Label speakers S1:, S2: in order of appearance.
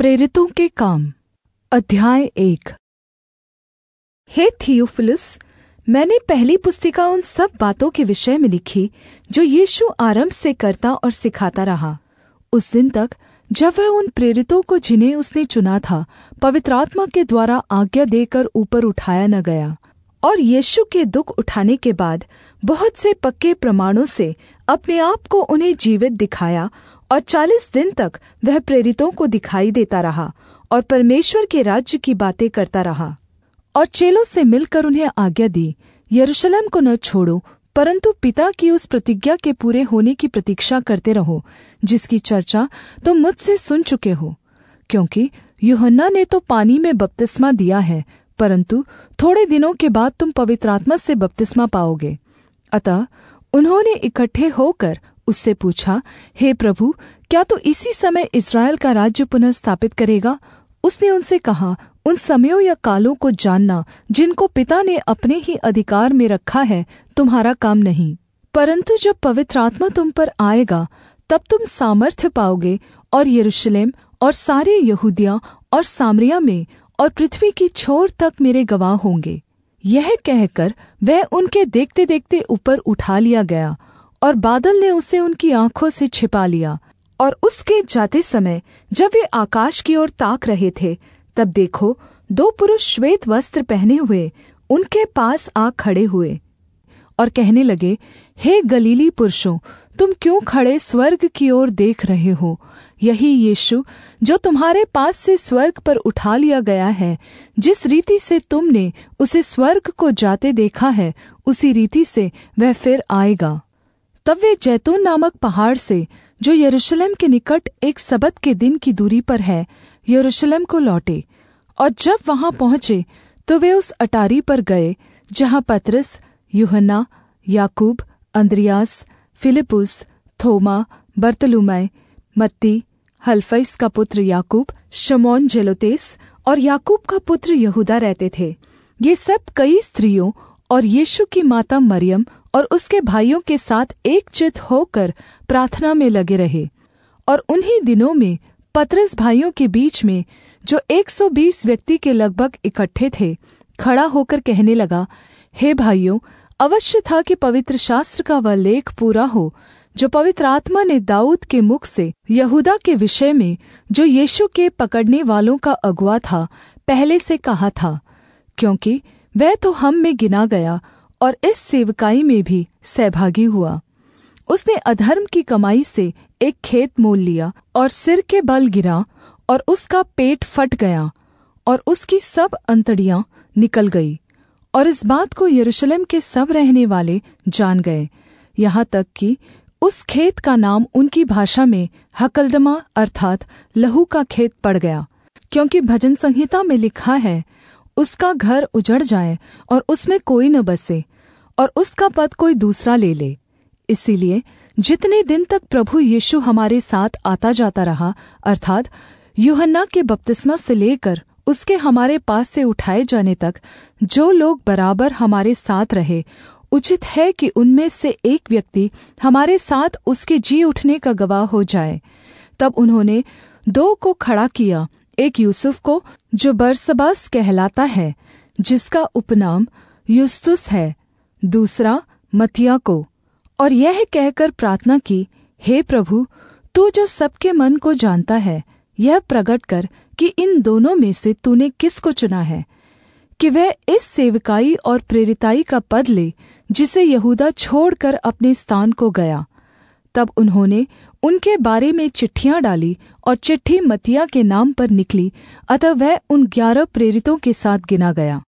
S1: प्रेरितों के काम अध्याय 1। हे थियुफिलुस, मैंने पहली पुस्तिका उन सब बातों के विषय में लिखी जो यीशु आरंभ से करता और सिखाता रहा, उस दिन तक जब वह उन प्रेरितों को जिन्हें उसने चुना था पवित्र आत्मा के द्वारा आज्ञा देकर ऊपर उठाया न गया। और यीशु के दुख उठाने के बाद बहुत से पक्के प्रमाणों से अपने आप को उन्हें जीवित दिखाया, और 40 दिन तक वह प्रेरितों को दिखाई देता रहा और परमेश्वर के राज्य की बातें करता रहा। और चेलों से मिलकर उन्हें आज्ञा दी, यरूशलेम को न छोड़ो, परन्तु पिता की उस प्रतिज्ञा के पूरे होने की प्रतीक्षा करते रहो, जिसकी चर्चा तुम मुझसे सुन चुके हो। क्योंकि यूहन्ना ने तो पानी में बपतिस्मा दिया है, परन्तु थोड़े दिनों के बाद तुम पवित्र आत्मा से बपतिस्मा पाओगे। अतः उन्होंने इकट्ठे होकर उससे पूछा, हे प्रभु, क्या तू इसी समय इस्राएल का राज्य पुनः स्थापित करेगा? उसने उनसे कहा, उन समयों या कालों को जानना जिनको पिता ने अपने ही अधिकार में रखा है तुम्हारा काम नहीं। परन्तु जब पवित्र आत्मा तुम पर आएगा, तब तुम सामर्थ्य पाओगे, और यरूशलेम और सारे यहूदिया और सामरिया में और पृथ्वी की छोर तक मेरे गवाह होंगे। यह कहकर वह उनके देखते देखते ऊपर उठा लिया गया, और बादल ने उसे उनकी आँखों से छिपा लिया। और उसके जाते समय जब वे आकाश की ओर ताक रहे थे, तब देखो, 2 पुरुष श्वेत वस्त्र पहने हुए उनके पास आ खड़े हुए और कहने लगे, हे गलीली पुरुषों, तुम क्यों खड़े स्वर्ग की ओर देख रहे हो? यही यीशु जो तुम्हारे पास से स्वर्ग पर उठा लिया गया है, जिस रीति से तुमने उसे स्वर्ग को जाते देखा है, उसी रीति से वह फिर आएगा। तब वे जैतून नामक पहाड़ से, जो यरूशलेम के निकट एक सबत के दिन की दूरी पर है, यरूशलेम को लौटे। और जब वहां पहुँचे तो वे उस अटारी पर गए जहाँ पतरस, यूहन्ना, याकूब, अन्द्रियास, फिलिप्पुस, थोमा, बरतुलमै, मत्ती, हलफईस का पुत्र याकूब, शमौन जेलोतेस और याकूब का पुत्र यहूदा रहते थे। ये सब कई स्त्रियों और यीशु की माता मरियम और उसके भाइयों के साथ एकचित होकर प्रार्थना में लगे रहे। और उन्हीं दिनों में पतरस भाइयों के बीच में, जो 120 व्यक्ति के लगभग इकट्ठे थे, खड़ा होकर कहने लगा, हे भाइयों, अवश्य था कि पवित्र शास्त्र का वह लेख पूरा हो जो पवित्र आत्मा ने दाऊद के मुख से यहूदा के विषय में, जो यीशु के पकड़ने वालों का अगुआ था, पहले से कहा था। क्योंकि वह तो हम में गिना गया और इस सेवकाई में भी सहभागी हुआ। उसने अधर्म की कमाई से एक खेत मोल लिया और सिर के बल गिरा, और उसका पेट फट गया और उसकी सब अंतड़ियाँ निकल गई। और इस बात को यरूशलेम के सब रहने वाले जान गए, यहाँ तक कि उस खेत का नाम उनकी भाषा में हकलदमा अर्थात लहू का खेत पड़ गया। क्योंकि भजन संहिता में लिखा है, उसका घर उजड़ जाए और उसमें कोई न बसे, और उसका पद कोई दूसरा ले ले। इसीलिए जितने दिन तक प्रभु यीशु हमारे साथ आता जाता रहा, अर्थात यूहन्ना के बपतिस्मा से लेकर उसके हमारे पास से उठाए जाने तक जो लोग बराबर हमारे साथ रहे, उचित है कि उनमें से एक व्यक्ति हमारे साथ उसके जी उठने का गवाह हो जाए। तब उन्होंने 2 को खड़ा किया, एक यूसुफ को जो बरसबास कहलाता है, जिसका उपनाम युस्तुस है, दूसरा मत्तियाह को, और यह कहकर प्रार्थना की, हे प्रभु, तू जो सबके मन को जानता है, यह प्रगट कर कि इन दोनों में से तूने किसको चुना है, कि वह इस सेवकाई और प्रेरिताई का पद ले जिसे यहूदा छोड़कर अपने स्थान को गया। तब उन्होंने उनके बारे में चिट्ठियाँ डाली, और चिट्ठी मत्तियाह के नाम पर निकली। अतः वह उन 11 प्रेरितों के साथ गिना गया।